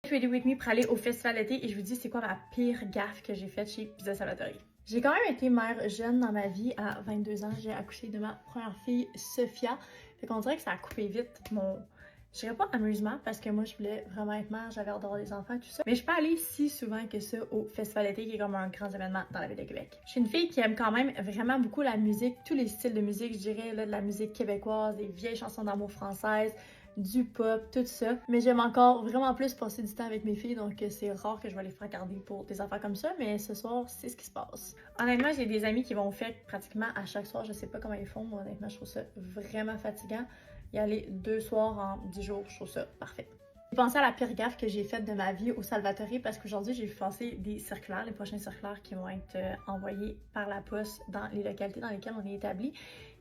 Ready With Me pour aller au festival d'été et je vous dis c'est quoi ma pire gaffe que j'ai faite chez Pizza Salvatore. J'ai quand même été mère jeune dans ma vie. À 22 ans, j'ai accouché de ma première fille, Sophia. Fait qu'on dirait que ça a coupé vite mon... Je dirais pas amusement parce que moi je voulais vraiment être mère, j'avais hâte d'avoir des enfants et tout ça. Mais je suis pas allée si souvent que ça au Festival d'été qui est comme un grand événement dans la ville de Québec. Je suis une fille qui aime quand même vraiment beaucoup la musique, tous les styles de musique, je dirais, là, de la musique québécoise, des vieilles chansons d'amour françaises, du pop, tout ça. Mais j'aime encore vraiment plus passer du temps avec mes filles, donc c'est rare que je vais les faire regarder pour des affaires comme ça, mais ce soir, c'est ce qui se passe. Honnêtement, j'ai des amis qui vont faire pratiquement à chaque soir, je sais pas comment ils font, mais honnêtement, je trouve ça vraiment fatigant. Y aller 2 soirs en 10 jours, je trouve ça parfait. J'ai pensé à la pire gaffe que j'ai faite de ma vie au Salvatore parce qu'aujourd'hui, j'ai vu passer des circulaires, les prochains circulaires qui vont être envoyés par la poste dans les localités dans lesquelles on est établi.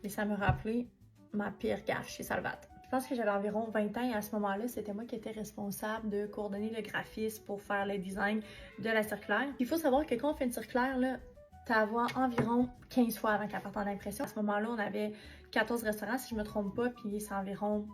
Et ça me rappelait ma pire gaffe chez Salvatore. Je pense que j'avais environ 20 ans et à ce moment-là, c'était moi qui étais responsable de coordonner le graphisme pour faire le design de la circulaire. Il faut savoir que quand on fait une circulaire, là, t'as à voir environ 15 fois avant qu'elle parte en impression. À ce moment-là, on avait 14 restaurants, si je me trompe pas, puis c'est environ,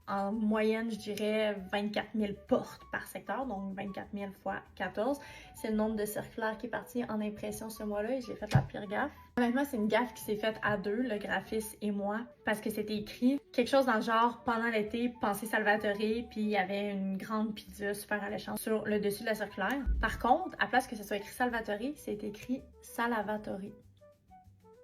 en moyenne, je dirais 24 000 portes par secteur, donc 24 000 fois 14. C'est le nombre de circulaires qui est parti en impression ce mois-là et j'ai fait la pire gaffe. Honnêtement, c'est une gaffe qui s'est faite à deux, le graphiste et moi, parce que c'était écrit quelque chose dans le genre pendant l'été, pensez Salvatore, puis il y avait une grande pizza super alléchante sur le dessus de la circulaire. Par contre, à place que ce soit écrit Salvatore, c'est écrit Salavatore.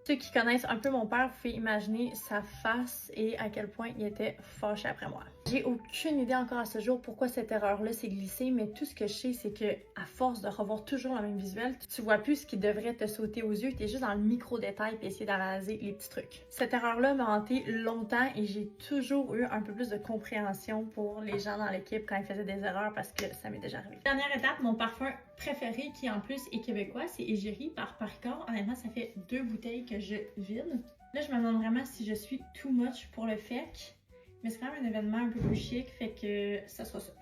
Ceux qui connaissent un peu mon père, vous pouvez imaginer sa face et à quel point il était fâché après moi. J'ai aucune idée encore à ce jour pourquoi cette erreur-là s'est glissée, mais tout ce que je sais, c'est que à force de revoir toujours le même visuel, tu vois plus ce qui devrait te sauter aux yeux, tu es juste dans le micro-détail et essayer d'analyser les petits trucs. Cette erreur-là m'a hanté longtemps et j'ai toujours eu un peu plus de compréhension pour les gens dans l'équipe quand ils faisaient des erreurs parce que ça m'est déjà arrivé. Dernière étape, mon parfum préféré qui en plus est québécois, c'est Égérie par Paricord. Honnêtement, ça fait 2 bouteilles que je vide. Là, je me demande vraiment si je suis too much pour le FEC, mais c'est quand même un événement un peu plus chic, fait que ça sera ça.